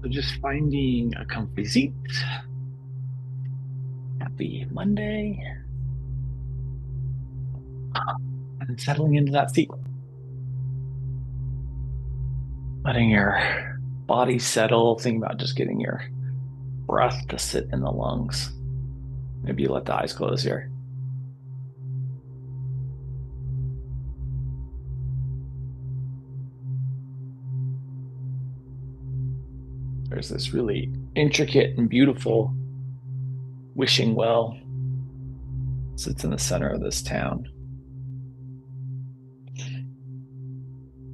So just finding a comfy seat. Happy Monday. And settling into that seat. Letting your body settle. Thinking about just getting your breath to sit in the lungs. Maybe you let the eyes close here. There's this really intricate and beautiful wishing well. Sits in the center of this town.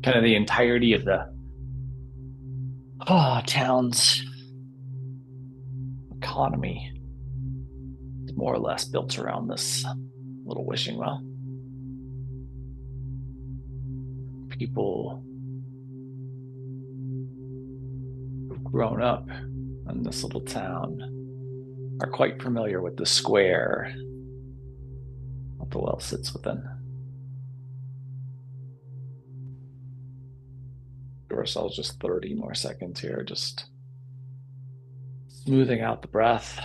Kind of the entirety of the town's economy is more or less built around this little wishing well. People who've grown up in this little town are quite familiar with the square that the well sits within. Give ourselves just 30 more seconds here, just smoothing out the breath.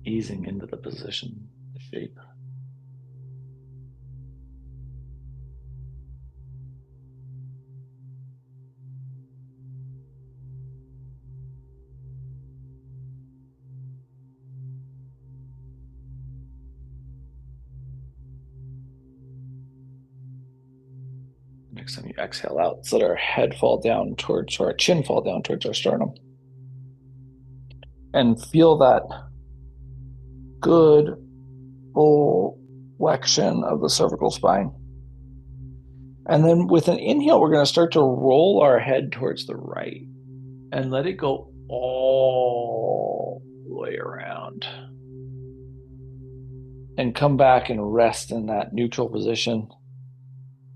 Easing into the position, the shape. Next time you exhale out, let our head fall down towards, or our chin fall down towards our sternum. And feel that good full flexion of the cervical spine. And then with an inhale, we're going to start to roll our head towards the right and let it go all the way around. And come back and rest in that neutral position.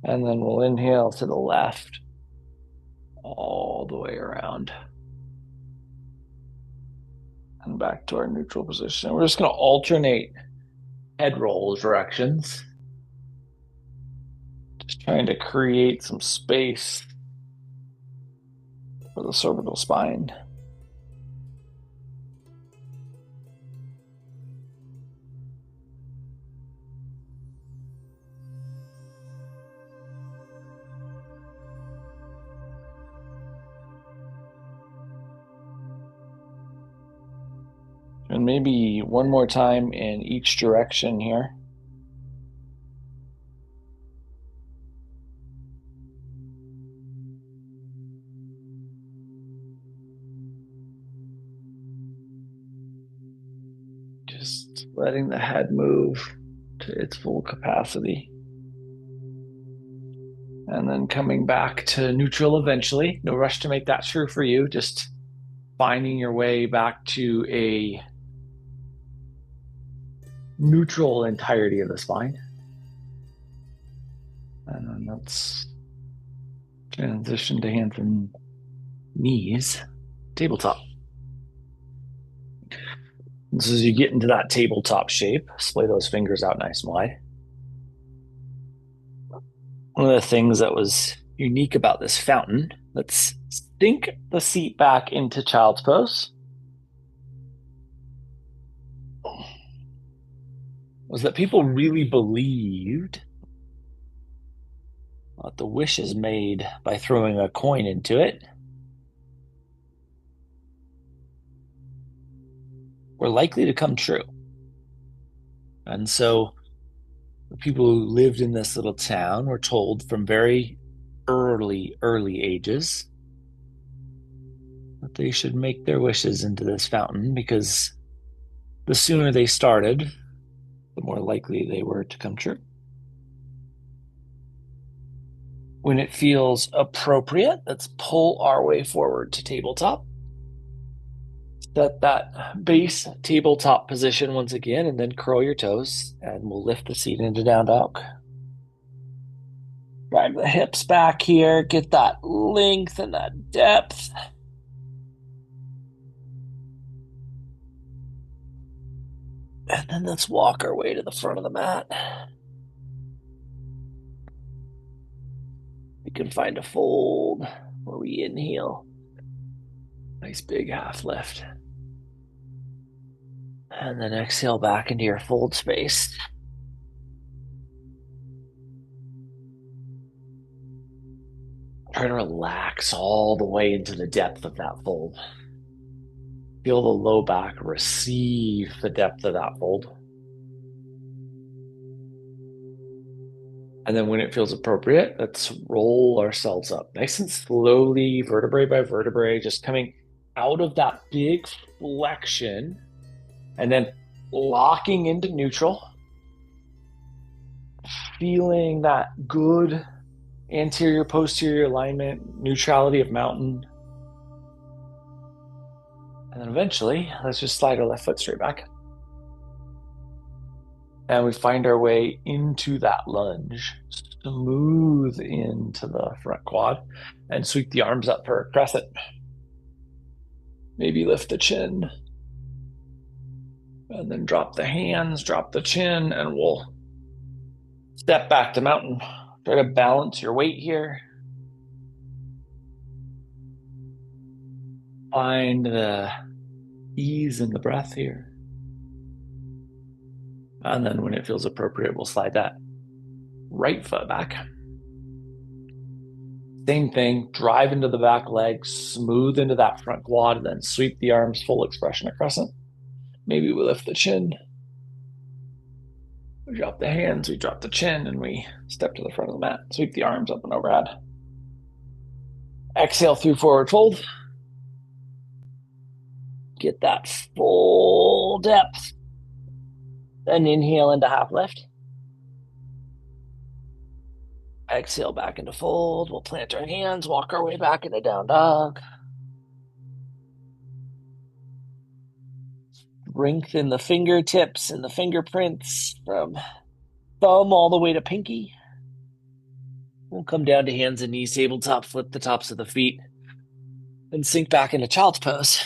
And then we'll inhale to the left all the way around. And back to our neutral position. We're just going to alternate head roll directions. Just trying to create some space for the cervical spine. And maybe one more time in each direction here. Just letting the head move to its full capacity. And then coming back to neutral eventually. No rush to make that true for you. Just finding your way back to a neutral entirety of the spine. And then let's transition to hands and knees. Tabletop. So as you get into that tabletop shape, splay those fingers out nice and wide. One of the things that was unique about this fountain, let's sink the seat back into child's pose, was that people really believed that the wishes made by throwing a coin into it were likely to come true. And so the people who lived in this little town were told from very early ages that they should make their wishes into this fountain because the sooner they started, the more likely they were to come true. When it feels appropriate, let's pull our way forward to tabletop. Set that base tabletop position once again, and then curl your toes, and we'll lift the seat into down dog. Drive the hips back here, get that length and that depth. And then let's walk our way to the front of the mat. can find a fold where we inhale. Nice big half lift. And then exhale back into your fold space. Try to relax all the way into the depth of that fold. Feel the low back receive the depth of that fold. And then when it feels appropriate, let's roll ourselves up nice and slowly, vertebrae by vertebrae, just coming out of that big flexion and then locking into neutral. Feeling that good anterior posterior alignment, neutrality of mountain. And then eventually, let's just slide our left foot straight back. And we find our way into that lunge, smooth into the front quad, and sweep the arms up for a crescent. Maybe lift the chin. And then drop the hands, drop the chin, and we'll step back to mountain. Try to balance your weight here. Find the ease in the breath here. And then when it feels appropriate, we'll slide that right foot back. Same thing, drive into the back leg, smooth into that front quad, and then sweep the arms, full expression of crescent. Maybe we lift the chin. We drop the hands, we drop the chin, and we step to the front of the mat. Sweep the arms up and overhead. Exhale through forward fold. Get that full depth. Then inhale into half lift. Exhale back into fold. We'll plant our hands, walk our way back into down dog. Strengthen the fingertips and the fingerprints from thumb all the way to pinky. We'll come down to hands and knees, tabletop, flip the tops of the feet, and sink back into child's pose.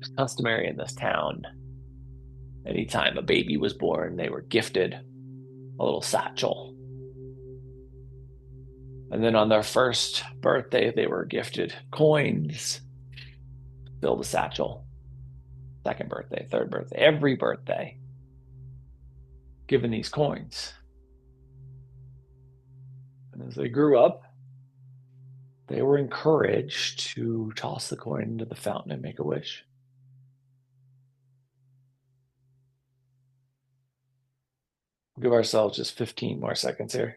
It's customary in this town. Anytime a baby was born, they were gifted a little satchel. And then on their first birthday, they were gifted coins. Fill the satchel. Second birthday, third birthday, every birthday, given these coins. And as they grew up, they were encouraged to toss the coin into the fountain and make a wish. We'll give ourselves just 15 more seconds here.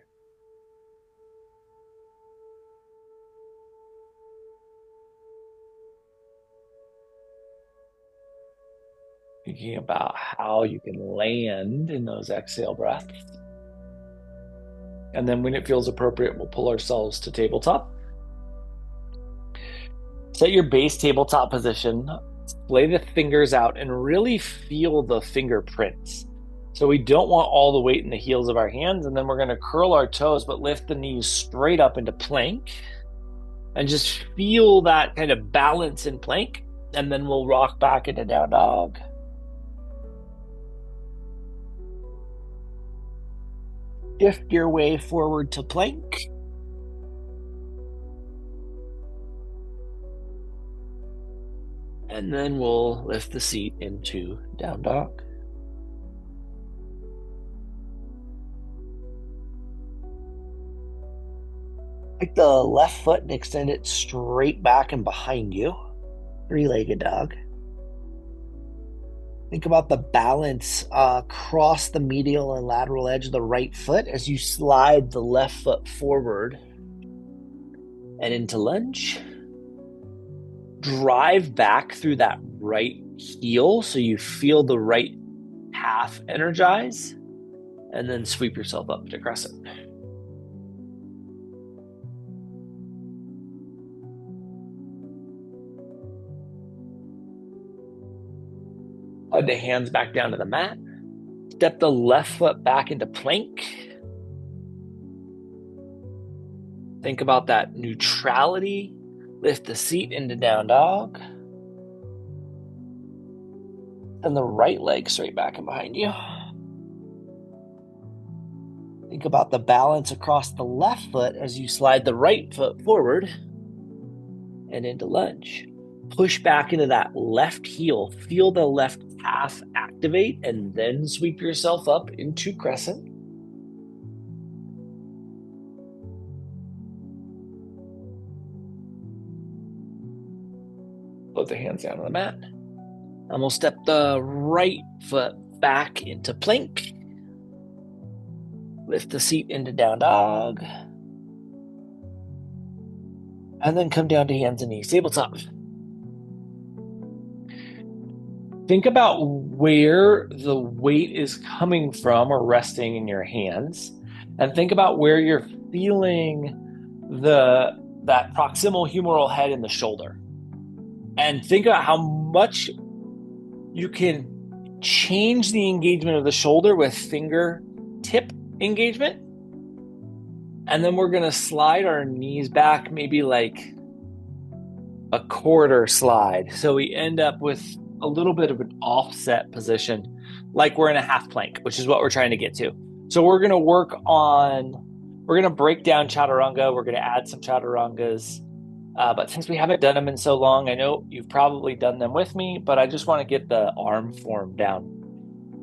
Thinking about how you can land in those exhale breaths. And then when it feels appropriate, we'll pull ourselves to tabletop. Set your base tabletop position, lay the fingers out, and really feel the fingerprints. So we don't want all the weight in the heels of our hands, and then we're going to curl our toes, but lift the knees straight up into plank. And just feel that kind of balance in plank, and then we'll rock back into down dog. Shift your way forward to plank. And then we'll lift the seat into down dog. Take the left foot and extend it straight back and behind you. Three-legged dog. Think about the balance across the medial and lateral edge of the right foot as you slide the left foot forward and into lunge. Drive back through that right heel so you feel the right half energize, and then sweep yourself up to crescent. Slide the hands back down to the mat. Step the left foot back into plank. Think about that neutrality Lift the seat into down dog. And the right leg straight back and behind you. Think about the balance across the left foot as you slide the right foot forward and into lunge. Push back into that left heel. Feel the left calf activate and then sweep yourself up into crescent. Put the hands down on the mat. And we'll step the right foot back into plank. Lift the seat into down dog. And then come down to hands and knees, tabletop. Think about where the weight is coming from or resting in your hands. And think about where you're feeling that proximal humeral head in the shoulder. And think about how much you can change the engagement of the shoulder with fingertip engagement. And then we're going to slide our knees back, maybe like a quarter slide. So we end up with a little bit of an offset position, like we're in a half plank, which is what we're trying to get to. So we're going to break down Chaturanga. We're going to add some Chaturangas. But since we haven't done them in so long, I know you've probably done them with me, but I just want to get the arm form down.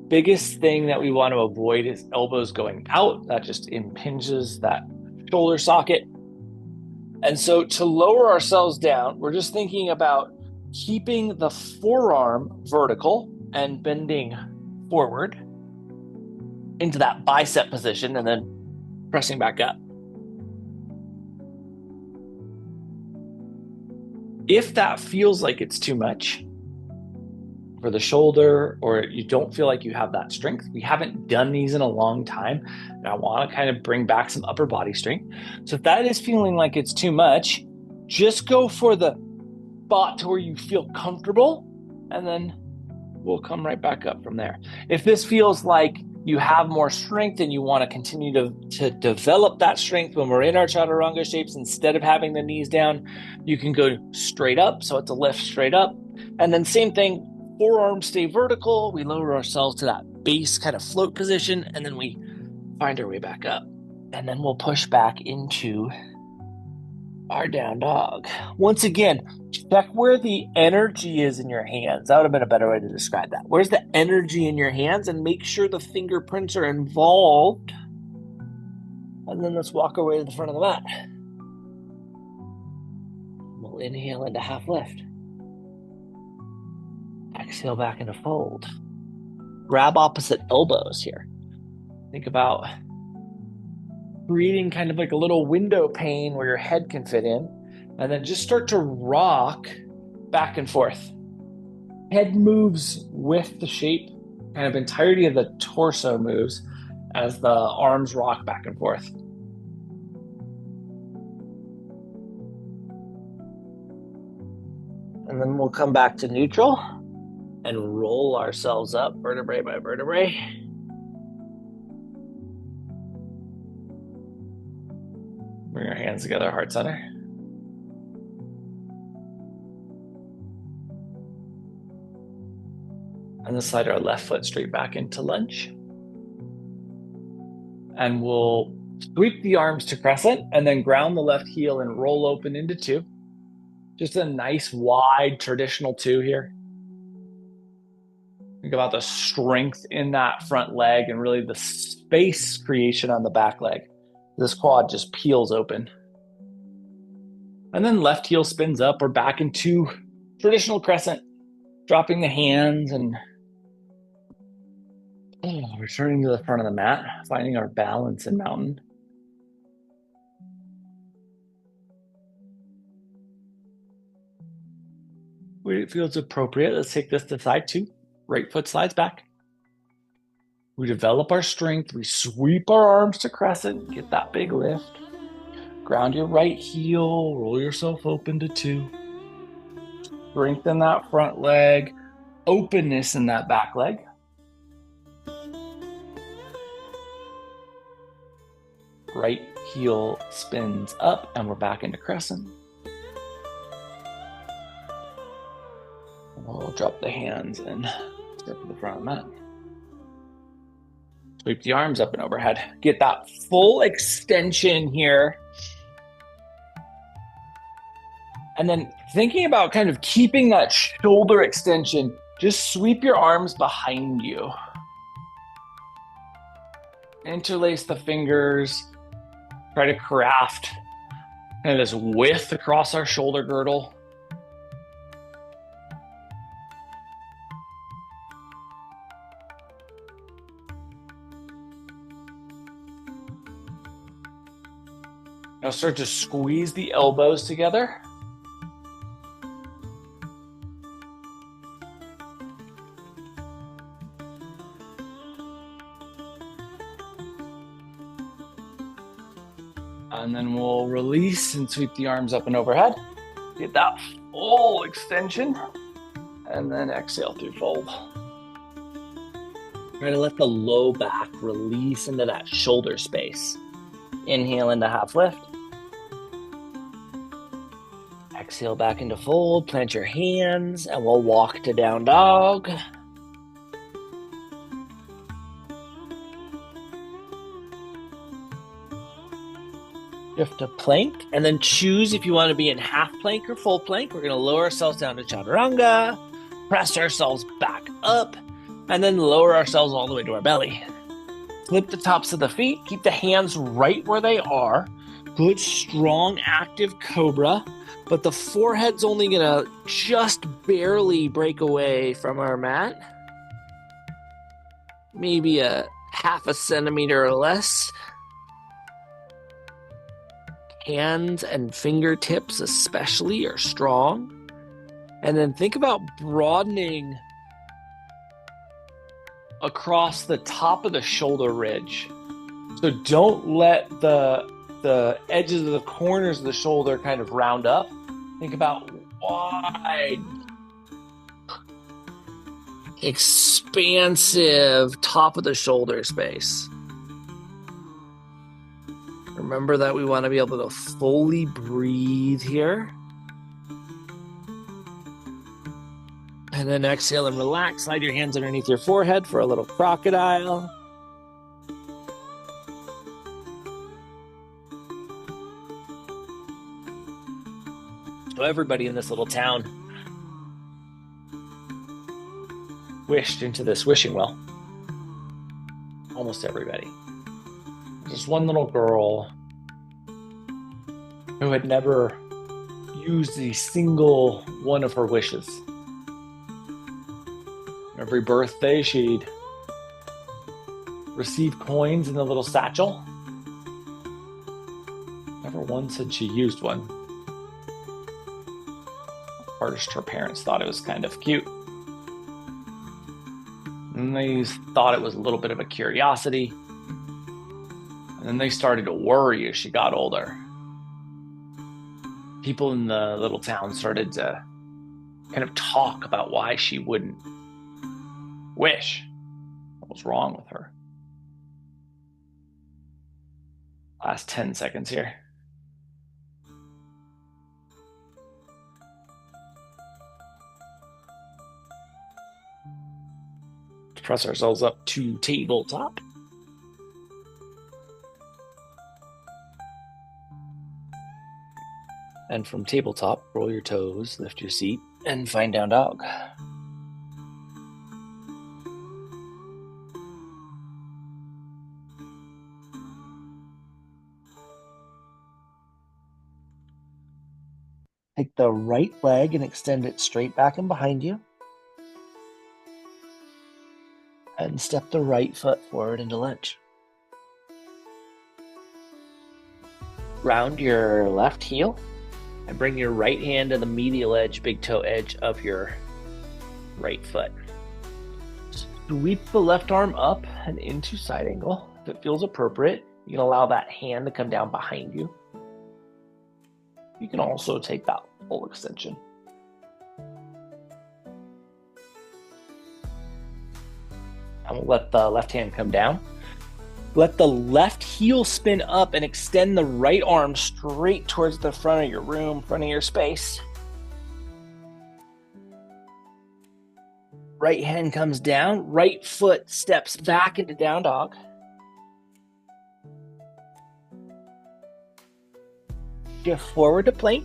Biggest thing that we want to avoid is elbows going out. That just impinges that shoulder socket. And so to lower ourselves down, we're just thinking about keeping the forearm vertical and bending forward into that bicep position and then pressing back up. If that feels like it's too much for the shoulder, or you don't feel like you have that strength, we haven't done these in a long time, and I want to kind of bring back some upper body strength. So if that is feeling like it's too much, just go for the spot to where you feel comfortable, and then we'll come right back up from there. If this feels like you have more strength and you want to continue to develop that strength when we're in our Chaturanga shapes, instead of having the knees down, you can go straight up. So it's a lift straight up. And then same thing, forearms stay vertical. We lower ourselves to that base kind of float position, and then we find our way back up. And then we'll push back into our down dog. Once again, check where the energy is in your hands. That would have been a better way to describe that. Where's the energy in your hands? And make sure the fingerprints are involved. And then let's walk our way to the front of the mat. We'll inhale into half lift. Exhale back into fold. Grab opposite elbows here. Think about creating kind of like a little window pane where your head can fit in, and then just start to rock back and forth. Head moves with the shape, kind of entirety of the torso moves as the arms rock back and forth. And then we'll come back to neutral and roll ourselves up vertebrae by vertebrae. Bring our hands together, heart center. And then slide our left foot straight back into lunge. And we'll sweep the arms to crescent and then ground the left heel and roll open into two. Just a nice wide traditional two here. Think about the strength in that front leg and really the space creation on the back leg. This quad just peels open. And then left heel spins up or back into traditional crescent, dropping the hands and returning to the front of the mat, finding our balance in mountain. Where it feels appropriate, let's take this to side two. Right foot slides back. We develop our strength. We sweep our arms to crescent, get that big lift. Ground your right heel, roll yourself open to two. Strengthen that front leg, openness in that back leg. Right heel spins up and we're back into crescent. We'll drop the hands and step to the front of the mat. Sweep the arms up and overhead. Get that full extension here. And then thinking about kind of keeping that shoulder extension, just sweep your arms behind you. Interlace the fingers. Try to craft kind of this width across our shoulder girdle. Now start to squeeze the elbows together. And then we'll release and sweep the arms up and overhead. Get that full extension. And then exhale through fold. Try to let the low back release into that shoulder space. Inhale into half lift. Exhale back into fold. Plant your hands and we'll walk to down dog. Shift to plank and then choose if you want to be in half plank or full plank. We're going to lower ourselves down to Chaturanga, press ourselves back up, and then lower ourselves all the way to our belly. Flip the tops of the feet. Keep the hands right where they are. Good, strong, active cobra. But the forehead's only going to just barely break away from our mat. Maybe a half a centimeter or less. Hands and fingertips especially are strong. And then think about broadening across the top of the shoulder ridge. So don't let the edges of the corners of the shoulder kind of round up. Think about wide, expansive top of the shoulder space. Remember that we want to be able to fully breathe here. And then exhale and relax. Slide your hands underneath your forehead for a little crocodile. So everybody in this little town wished into this wishing well. Almost everybody. There's one little girl who had never used a single one of her wishes. Every birthday, she'd receive coins in the little satchel. Never once had she used one. First, her parents thought it was kind of cute. And they thought it was a little bit of a curiosity. And then they started to worry as she got older. People in the little town started to kind of talk about why she wouldn't wish. What was wrong with her? Last 10 seconds here. Press ourselves up to tabletop. And from tabletop, roll your toes, lift your seat, and find down dog. Take the right leg and extend it straight back and behind you. And step the right foot forward into lunge. Round your left heel and bring your right hand to the medial edge, big toe edge of your right foot. Sweep the left arm up and into side angle. If it feels appropriate, you can allow that hand to come down behind you. You can also take that full extension. And we'll let the left hand come down. Let the left heel spin up and extend the right arm straight towards the front of your room, front of your space. Right hand comes down, right foot steps back into down dog. Shift forward to plank.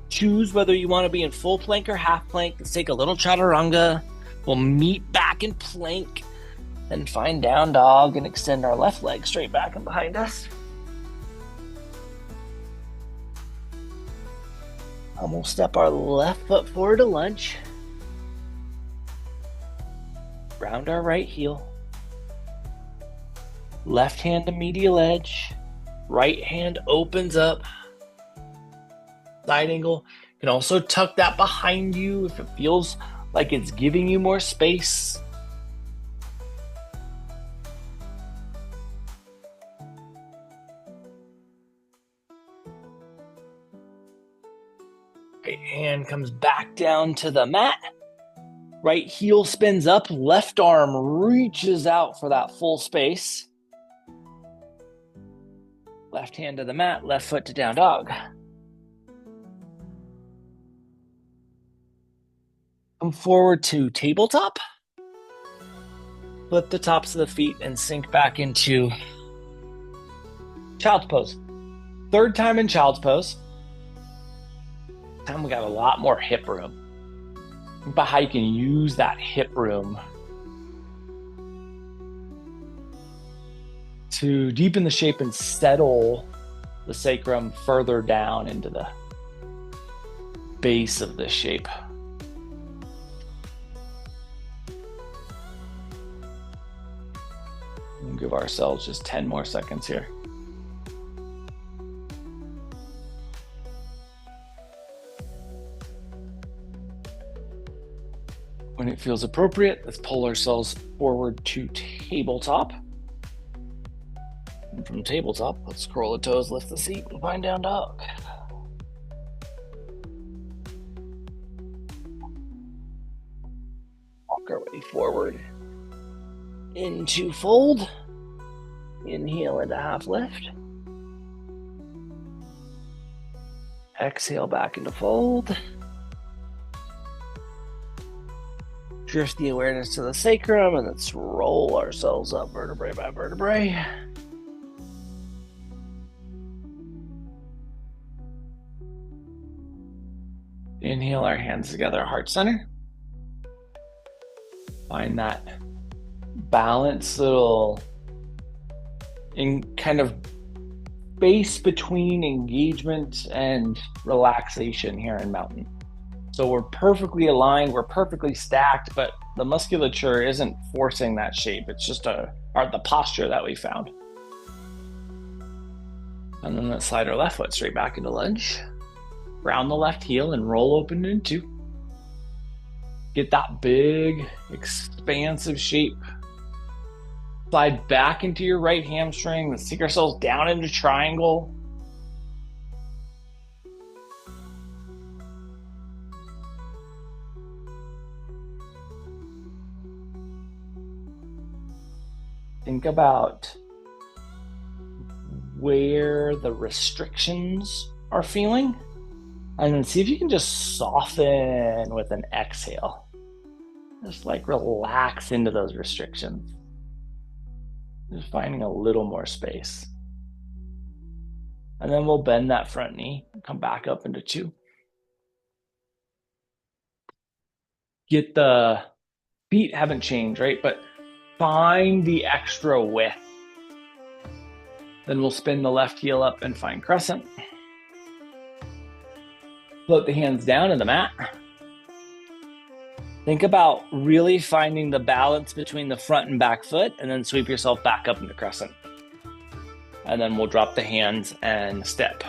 Choose whether you want to be in full plank or half plank. Let's take a little chaturanga. We'll meet back in plank and find down dog and extend our left leg straight back and behind us. And we'll step our left foot forward to lunge. Round our right heel. Left hand to medial edge. Right hand opens up. Side angle. You can also tuck that behind you if it feels like it's giving you more space. Right hand comes back down to the mat. Right heel spins up, left arm reaches out for that full space. Left hand to the mat, left foot to down dog. Come forward to tabletop. Flip the tops of the feet and sink back into child's pose. Third time in child's pose. This time we got a lot more hip room. Think about how you can use that hip room to deepen the shape and settle the sacrum further down into the base of the shape. We'll give ourselves just 10 more seconds here. When it feels appropriate, let's pull ourselves forward to tabletop. And from tabletop, let's scroll the toes, lift the seat, and find down dog. Walk our way forward into fold. Inhale into half lift. Exhale back into fold. Drift the awareness to the sacrum, and let's roll ourselves up vertebrae by vertebrae. Inhale our hands together, heart center. Find that balance little in kind of space between engagement and relaxation here in mountain. So we're perfectly aligned, we're perfectly stacked, but the musculature isn't forcing that shape. It's just the posture that we found. And then let's slide our left foot straight back into lunge. Round the left heel and roll open into. Get that big, expansive shape. Slide back into your right hamstring. Let's take ourselves down into triangle. Think about where the restrictions are feeling, and then see if you can just soften with an exhale. Just like relax into those restrictions. Just finding a little more space. And then we'll bend that front knee and come back up into two. Get the feet haven't changed, right? But find the extra width. Then we'll spin the left heel up and find crescent. Float the hands down in the mat. Think about really finding the balance between the front and back foot, and then sweep yourself back up into crescent. And then we'll drop the hands and step.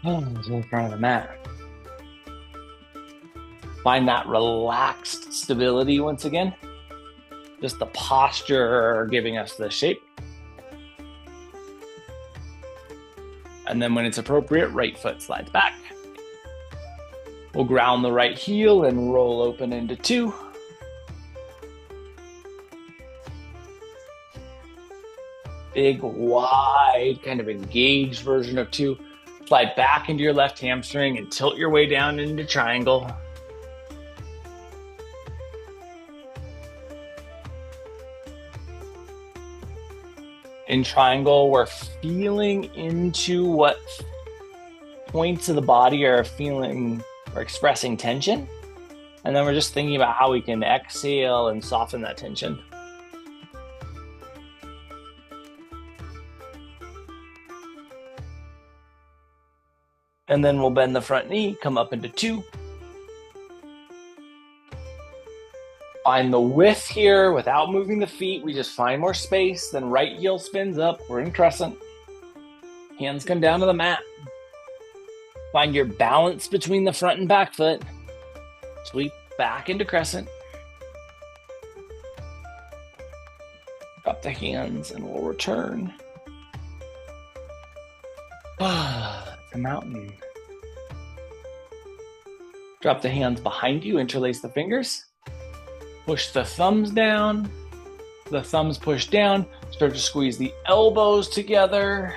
To the front of the mat. Find that relaxed stability once again. Just the posture giving us the shape. And then when it's appropriate, right foot slides back. We'll ground the right heel and roll open into two. Big, wide, kind of engaged version of two. Slide back into your left hamstring and tilt your way down into triangle. In triangle, we're feeling into what points of the body are feeling or expressing tension. And then we're just thinking about how we can exhale and soften that tension. And then we'll bend the front knee, come up into 2. Find the width here without moving the feet. We just find more space. Then right heel spins up. We're in crescent. Hands come down to the mat. Find your balance between the front and back foot. Sweep back into crescent. Drop the hands and we'll return. The mountain. Drop the hands behind you, interlace the fingers. Push the thumbs down. The thumbs push down. Start to squeeze the elbows together.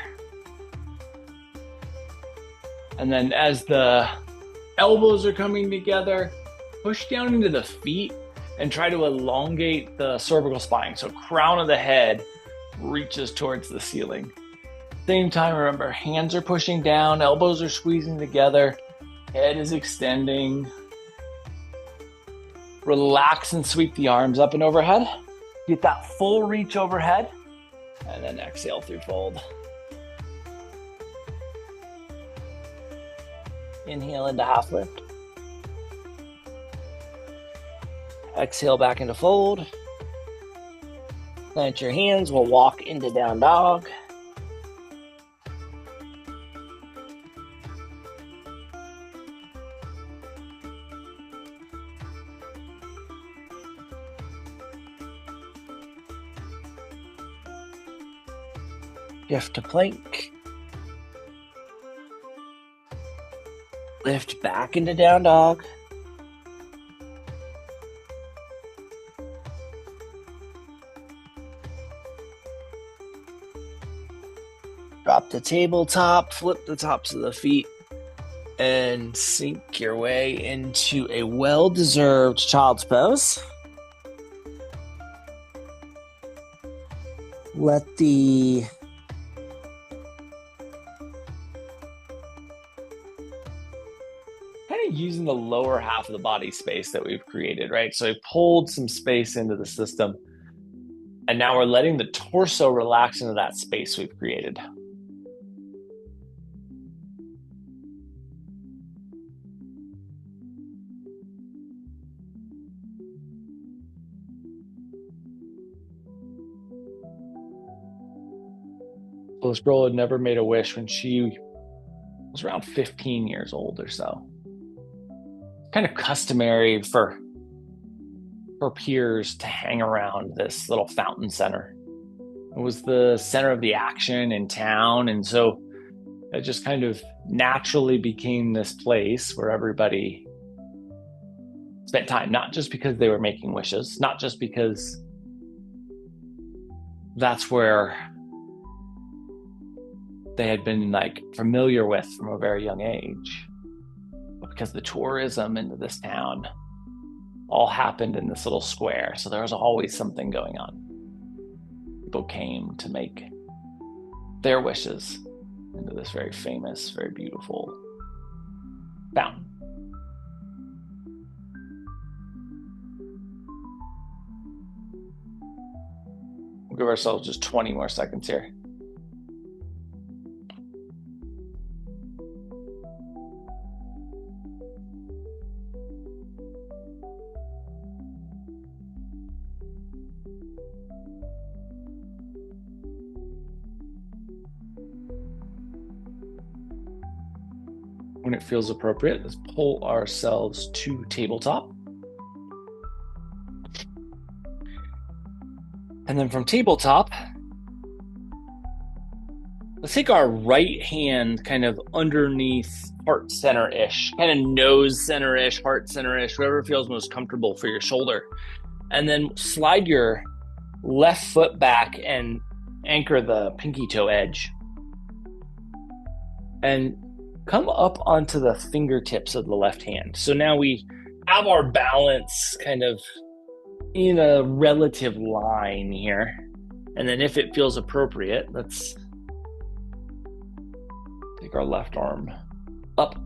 And then as the elbows are coming together, push down into the feet and try to elongate the cervical spine. So crown of the head reaches towards the ceiling. Same time, remember, hands are pushing down, elbows are squeezing together, head is extending. Relax and sweep the arms up and overhead. Get that full reach overhead, and then exhale through fold. Inhale into half lift. Exhale back into fold. Plant your hands, we'll walk into down dog. Shift to plank. Lift back into down dog. Drop the tabletop, flip the tops of the feet, and sink your way into a well-deserved child's pose. Let the using the lower half of the body space that we've created, right? So we pulled some space into the system, and now we're letting the torso relax into that space we've created. So this girl had never made a wish when she was around 15 years old or so. Kind of customary for peers to hang around this little fountain center. It was the center of the action in town, and so it just kind of naturally became this place where everybody spent time, not just because they were making wishes, not just because that's where they had been like familiar with from a very young age, because the tourism into this town all happened in this little square. So there was always something going on. People came to make their wishes into this very famous, very beautiful fountain. We'll give ourselves just 20 more seconds here. When it feels appropriate, let's pull ourselves to tabletop. And then from tabletop, let's take our right hand kind of underneath heart center-ish, kind of nose center-ish, heart center-ish, whatever feels most comfortable for your shoulder. And then slide your left foot back and anchor the pinky toe edge. And come up onto the fingertips of the left hand. So now we have our balance kind of in a relative line here. And then if it feels appropriate, let's take our left arm up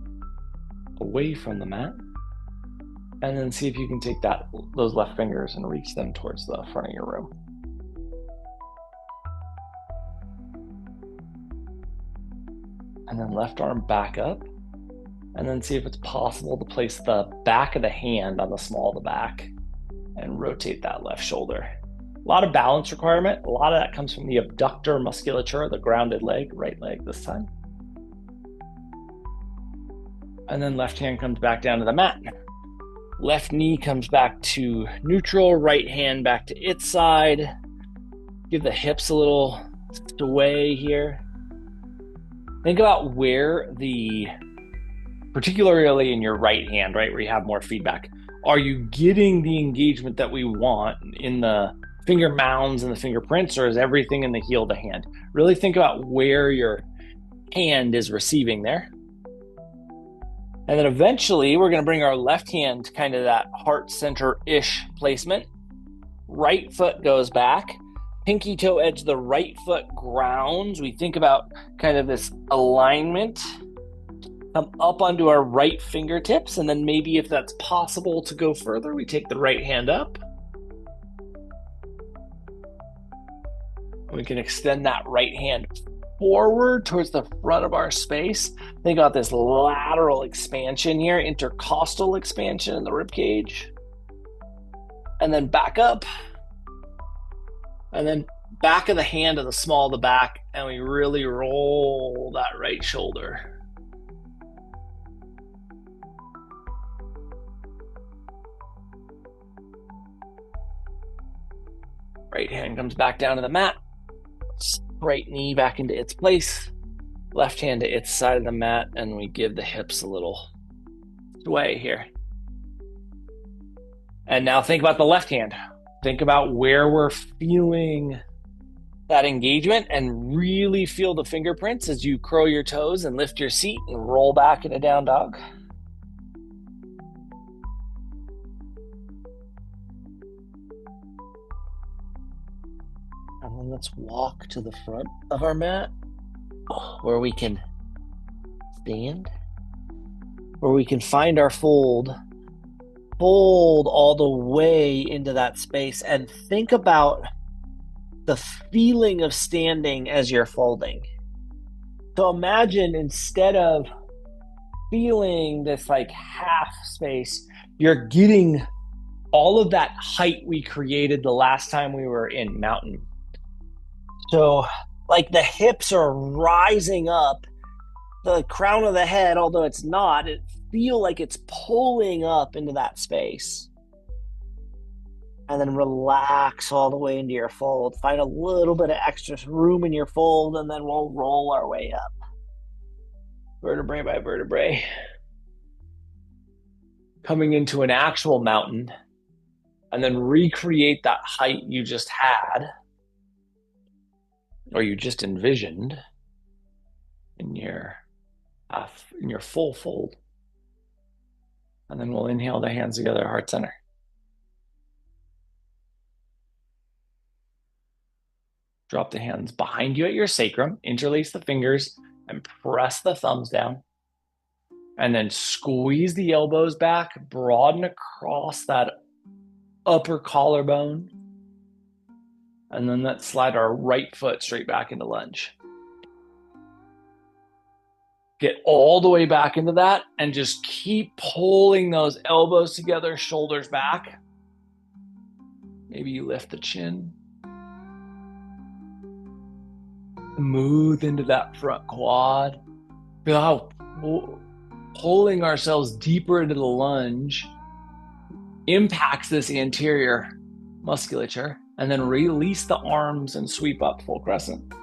away from the mat. And then see if you can take those left fingers and reach them towards the front of your room. And then left arm back up. And then see if it's possible to place the back of the hand on the small of the back and rotate that left shoulder. A lot of balance requirement. A lot of that comes from the abductor musculature, the grounded leg, right leg this time. And then left hand comes back down to the mat. Left knee comes back to neutral, right hand back to its side. Give the hips a little sway here. Think about where particularly in your right hand, right, where you have more feedback, are you getting the engagement that we want in the finger mounds and the fingerprints, or is everything in the heel of the hand? Really think about where your hand is receiving there. And then eventually we're going to bring our left hand to kind of that heart center-ish placement. Right foot goes back. Pinky toe edge, the right foot grounds. We think about kind of this alignment. Come up onto our right fingertips, and then maybe if that's possible to go further, we take the right hand up. We can extend that right hand forward towards the front of our space. Think about this lateral expansion here, intercostal expansion in the rib cage. And then back up. And then back of the hand to the small of the back, and we really roll that right shoulder. Right hand comes back down to the mat. Right knee back into its place. Left hand to its side of the mat, and we give the hips a little sway here. And now think about the left hand. Think about where we're feeling that engagement, and really feel the fingerprints as you curl your toes and lift your seat and roll back into down dog. And then let's walk to the front of our mat where we can stand, where we can find our fold all the way into that space, and think about the feeling of standing as you're folding. So imagine instead of feeling this like half space, you're getting all of that height we created the last time we were in mountain. So like the hips are rising up, the crown of the head, although it's not, it feels like it's pulling up into that space. And then relax all the way into your fold. Find a little bit of extra room in your fold, and then we'll roll our way up. Vertebrae by vertebrae. Coming into an actual mountain, and then recreate that height you just had, or you just envisioned in your full fold. And then we'll inhale the hands together, heart center. Drop the hands behind you at your sacrum, interlace the fingers, and press the thumbs down. And then squeeze the elbows back, broaden across that upper collarbone. And then let's slide our right foot straight back into lunge. Get all the way back into that, and just keep pulling those elbows together, shoulders back. Maybe you lift the chin. Move into that front quad. Feel how pulling ourselves deeper into the lunge impacts this anterior musculature. And then release the arms and sweep up full crescent.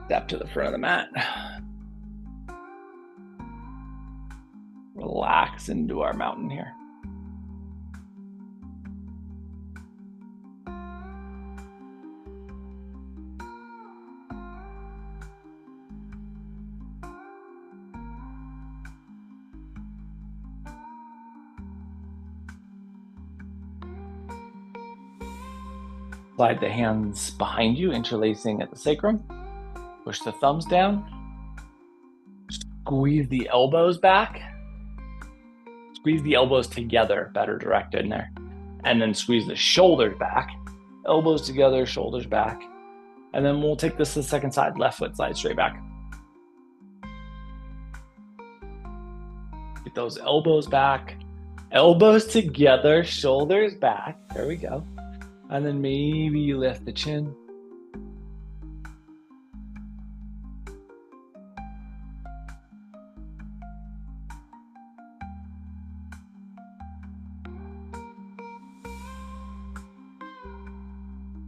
Step to the front of the mat. Relax into our mountain here. Slide the hands behind you, interlacing at the sacrum. Push the thumbs down. Squeeze the elbows back. Squeeze the elbows together, better directed in there. And then squeeze the shoulders back. Elbows together, shoulders back. And then we'll take this to the second side. Left foot slides straight back. Get those elbows back. Elbows together, shoulders back. There we go. And then maybe you lift the chin.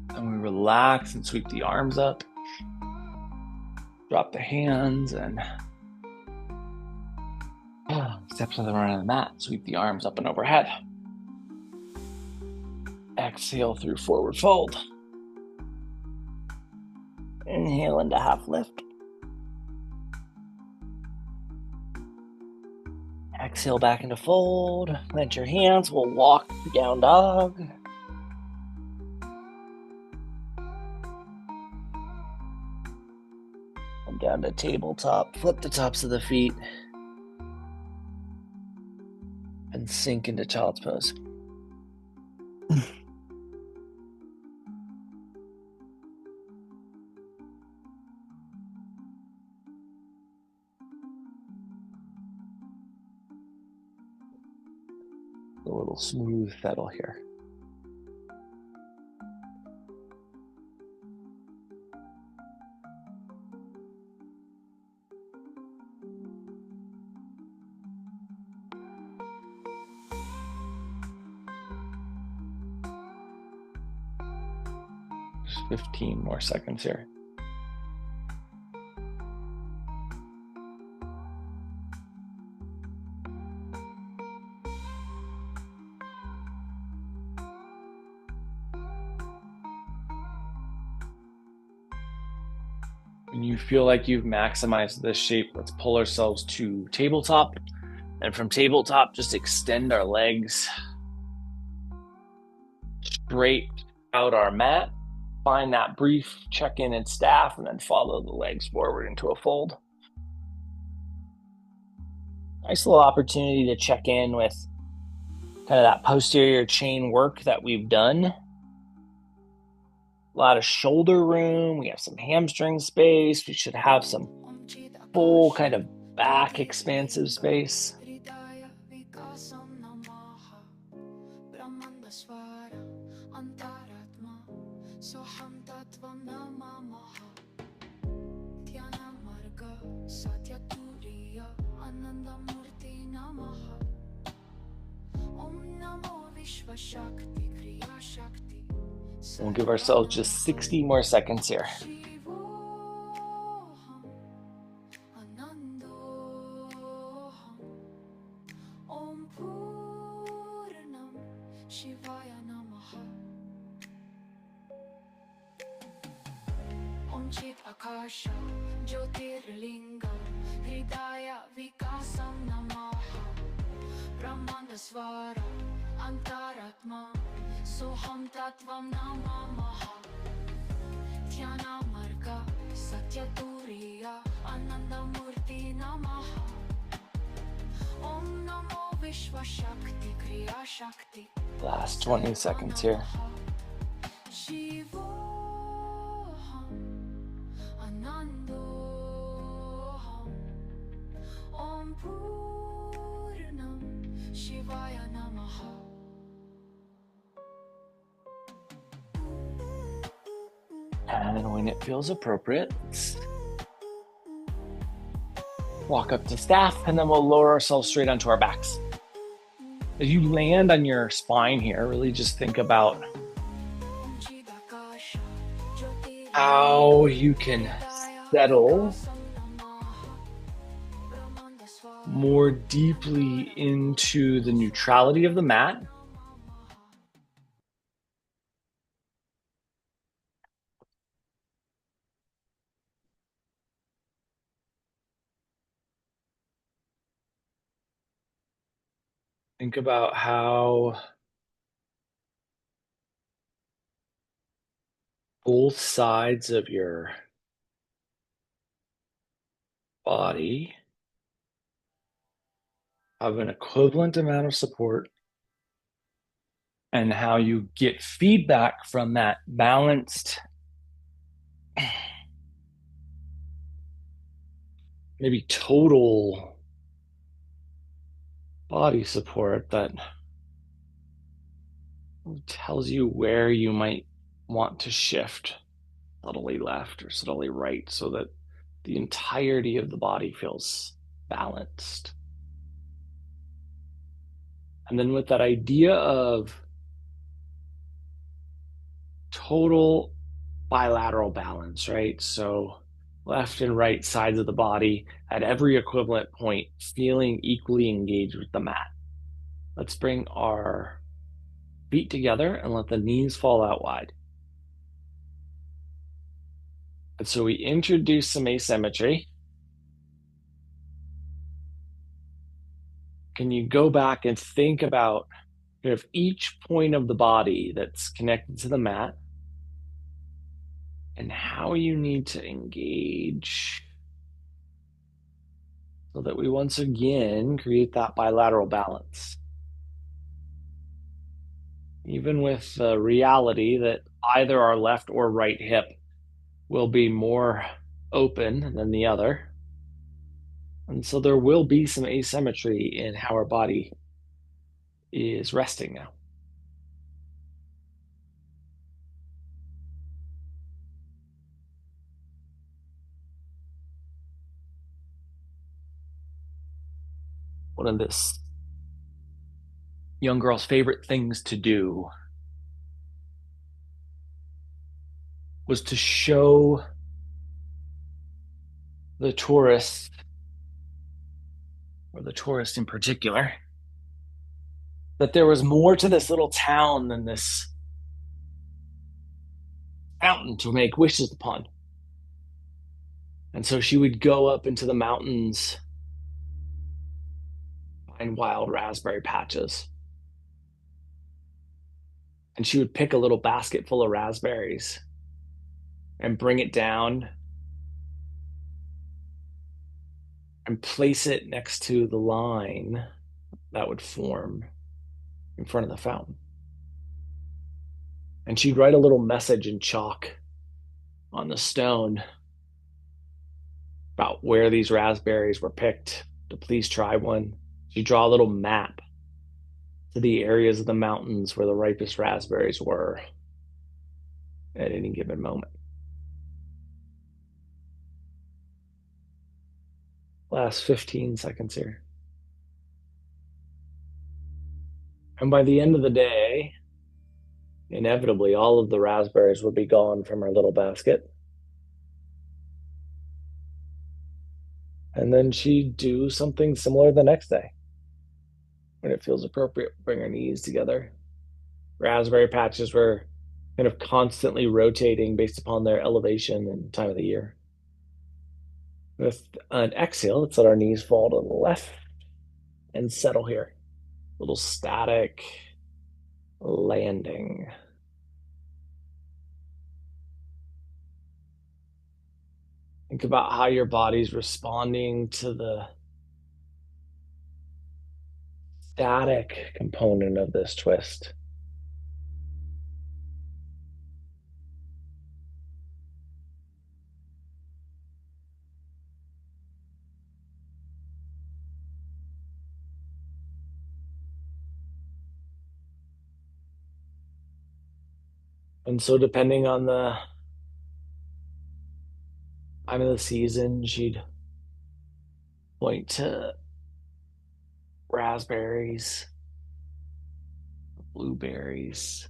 And we relax and sweep the arms up. Drop the hands and step to the right of the mat. Sweep the arms up and overhead. Exhale through forward fold. Inhale into half lift. Exhale back into fold. Plant your hands. We'll walk down dog. And down to tabletop. Flip the tops of the feet. And sink into child's pose. A little smooth settle here. Just 15 more seconds here. When you feel like you've maximized this shape, let's pull ourselves to tabletop. And from tabletop, just extend our legs straight out our mat. Find that brief check-in in staff and then follow the legs forward into a fold. Nice little opportunity to check in with kind of that posterior chain work that we've done. A lot of shoulder room. We have some hamstring space. We should have some full kind of back expansive space. We'll give ourselves just 60 more seconds here. Last 20 seconds here. And when it feels appropriate, let's walk up to staff, and then we'll lower ourselves straight onto our backs. As you land on your spine here, really just think about how you can settle more deeply into the neutrality of the mat. Think about how both sides of your body have an equivalent amount of support, and how you get feedback from that balanced, maybe total body support that tells you where you might want to shift subtly left or subtly right so that the entirety of the body feels balanced. And then with that idea of total bilateral balance, right? So left and right sides of the body at every equivalent point, feeling equally engaged with the mat. Let's bring our feet together and let the knees fall out wide. And so we introduce some asymmetry. Can you go back and think about if each point of the body that's connected to the mat and how you need to engage so that we once again create that bilateral balance? Even with the reality that either our left or right hip will be more open than the other. And so there will be some asymmetry in how our body is resting now. One of this young girl's favorite things to do was to show the tourists, or the tourist in particular, that there was more to this little town than this fountain to make wishes upon. And so she would go up into the mountains, find wild raspberry patches, and she would pick a little basket full of raspberries and bring it down and place it next to the line that would form in front of the fountain. And she'd write a little message in chalk on the stone about where these raspberries were picked to please try one. She'd draw a little map to the areas of the mountains where the ripest raspberries were at any given moment. Last 15 seconds here. And by the end of the day, inevitably, all of the raspberries would be gone from our little basket. And then she'd do something similar the next day. When it feels appropriate, bring her knees together. Raspberry patches were kind of constantly rotating based upon their elevation and time of the year. With an exhale, let's let our knees fall to the left and settle here. A little static landing. Think about how your body's responding to the static component of this twist. And so, depending on the time of the season, she'd point to raspberries, blueberries,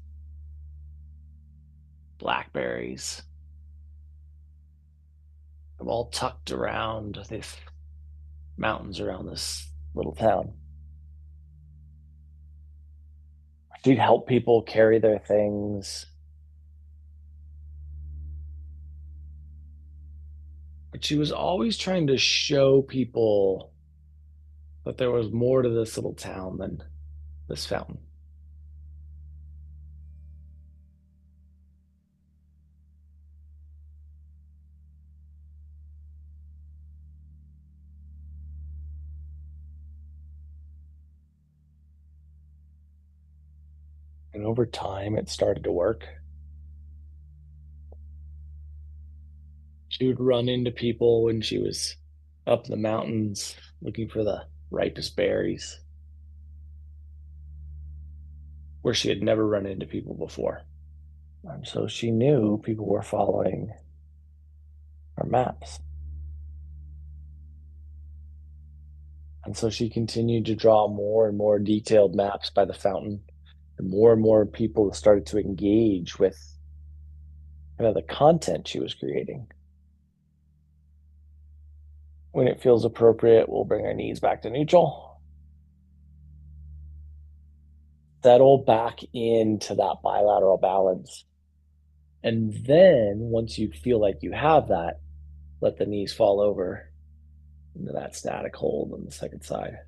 blackberries. I'm all tucked around these mountains around this little town. She'd help people carry their things. But she was always trying to show people that there was more to this little town than this fountain. And over time, it started to work. She would run into people when she was up in the mountains looking for the ripest berries, where she had never run into people before. And so she knew people were following her maps. And so she continued to draw more and more detailed maps by the fountain. And more people started to engage with kind of the content she was creating. When it feels appropriate, we'll bring our knees back to neutral, settle back into that bilateral balance. And then once you feel like you have that, let the knees fall over into that static hold on the second side.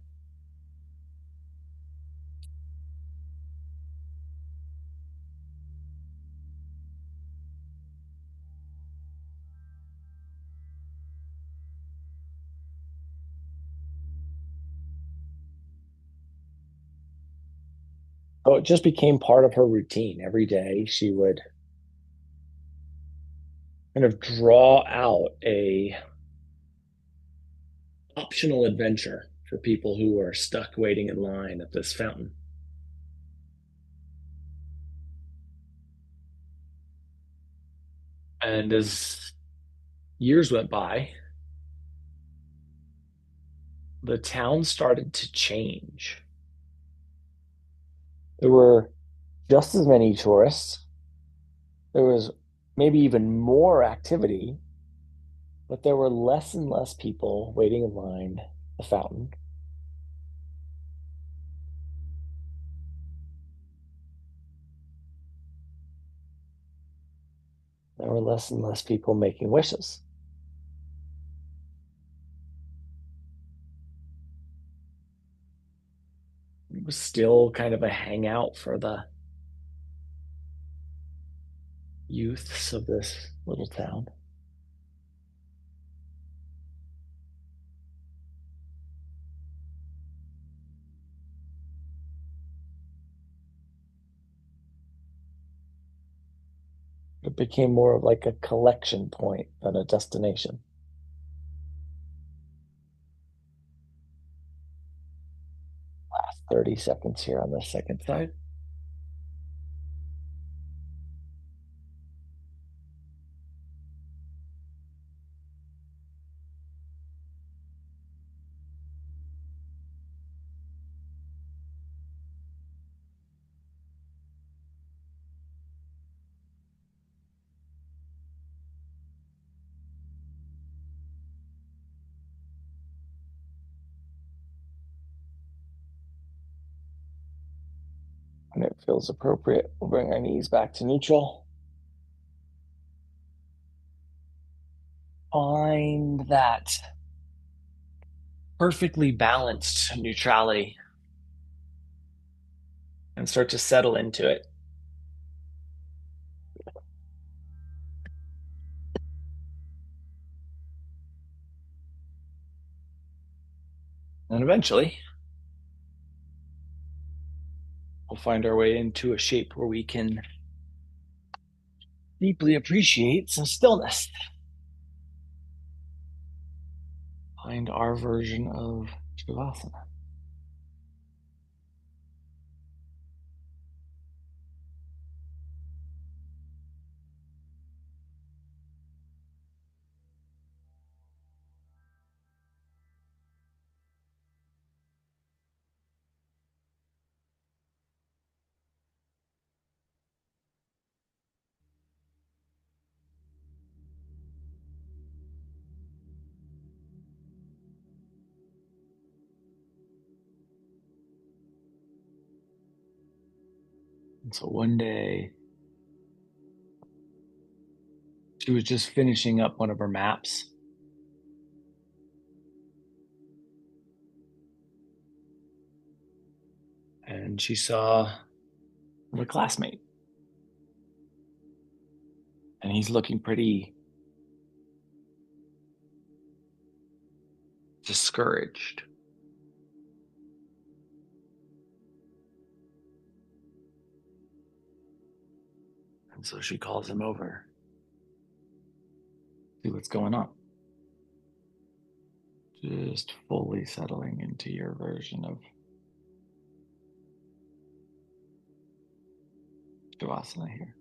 So it just became part of her routine. Every day she would kind of draw out a optional adventure for people who are stuck waiting in line at this fountain. And as years went by, the town started to change. There were just as many tourists. There was maybe even more activity, but there were less and less people waiting in line at the fountain. There were less and less people making wishes. It was still kind of a hangout for the youths of this little town. It became more of like a collection point than a destination. 30 seconds here on the second side. When it feels appropriate, we'll bring our knees back to neutral. Find that perfectly balanced neutrality and start to settle into it. And eventually, we'll find our way into a shape where we can deeply appreciate some stillness. Find our version of Shavasana. And so one day, she was just finishing up one of her maps, and she saw a classmate, and he's looking pretty discouraged. And so she calls him over. See what's going on. Just fully settling into your version of Shavasana here.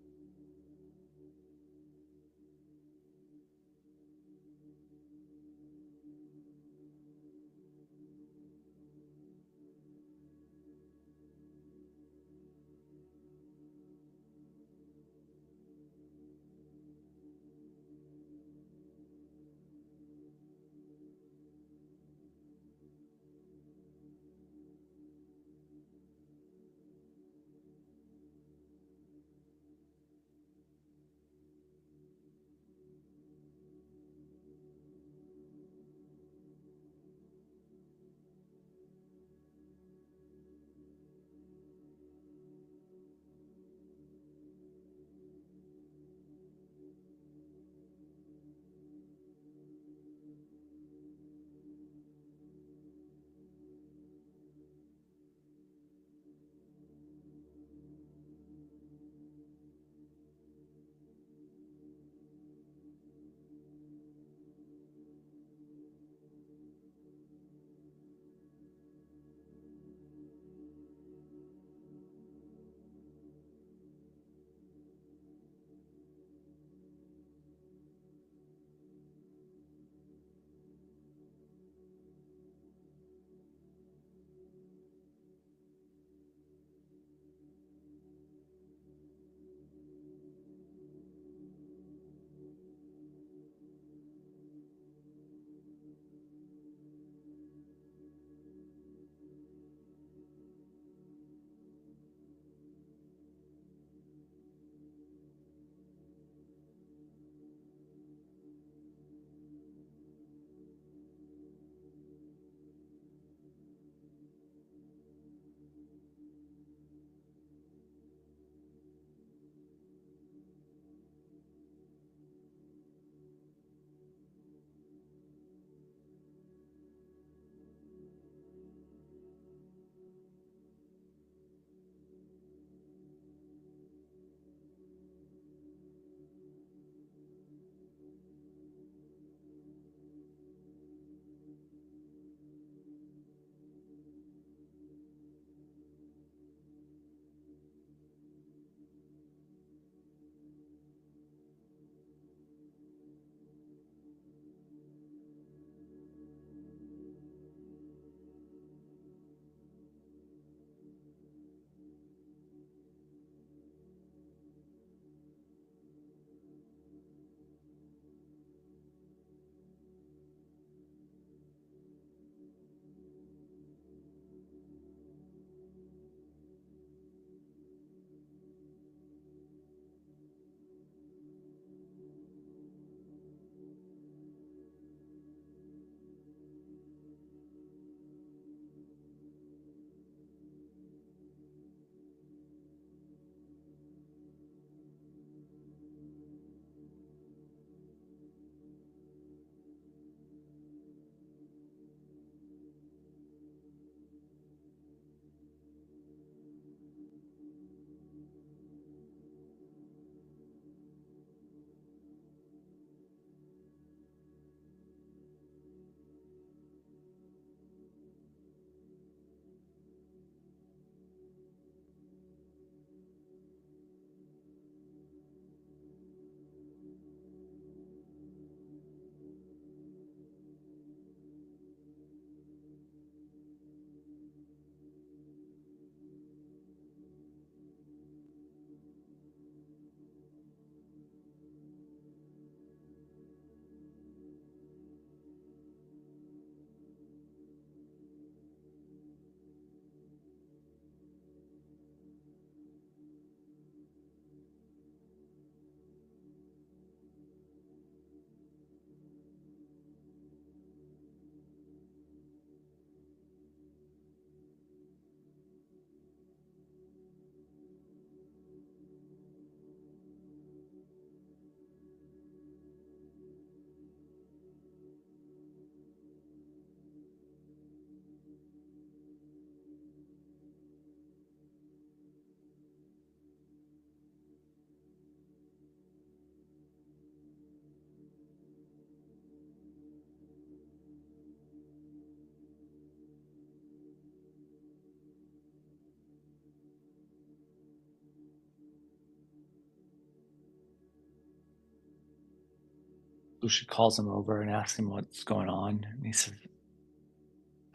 Lucia calls him over and asks him what's going on. And he says,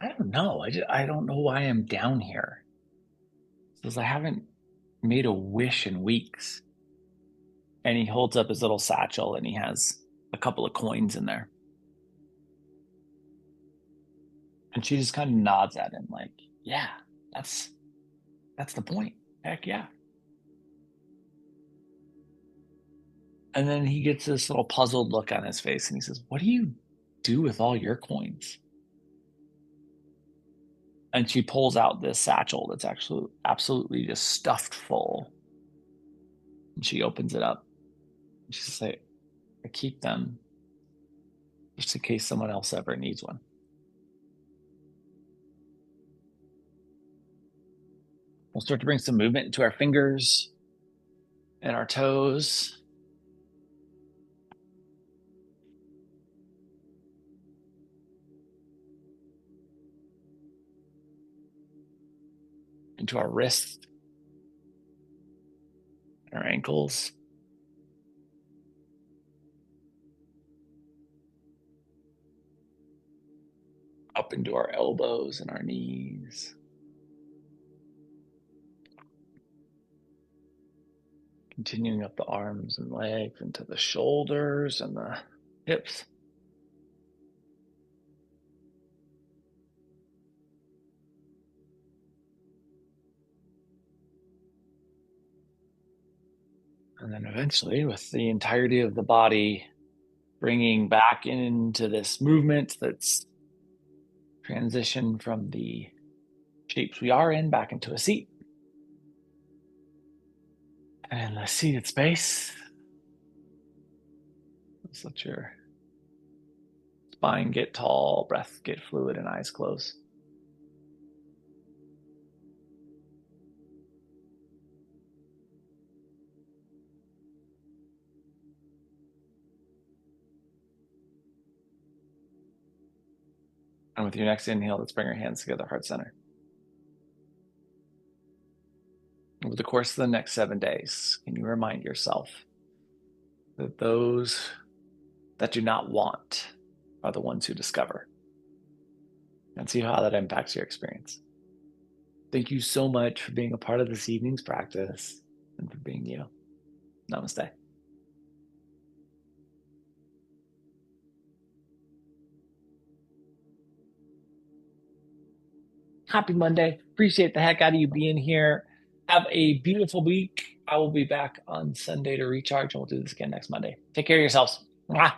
I don't know. I don't know why I'm down here. He says, I haven't made a wish in weeks. And he holds up his little satchel and he has a couple of coins in there. And she just kind of nods at him like, yeah, that's that's the point. Heck yeah. And then he gets this little puzzled look on his face and he says, what do you do with all your coins? And she pulls out this satchel that's actually absolutely just stuffed full. And she opens it up. And she's like, I keep them just in case someone else ever needs one. We'll start to bring some movement into our fingers and our toes. Into our wrists, our ankles, up into our elbows and our knees. Continuing up the arms and legs into the shoulders and the hips. And then eventually, with the entirety of the body, bringing back into this movement that's transitioned from the shapes we are in back into a seat. And in the seated space, let's let your spine get tall, breath get fluid, and eyes close. And with your next inhale, let's bring our hands together, heart center. Over the course of the next 7 days, can you remind yourself that those that do not want are the ones who discover? And see how that impacts your experience. Thank you so much for being a part of this evening's practice and for being you. Namaste. Happy Monday. Appreciate the heck out of you being here. Have a beautiful week. I will be back on Sunday to recharge, and we'll do this again next Monday. Take care of yourselves. Mwah.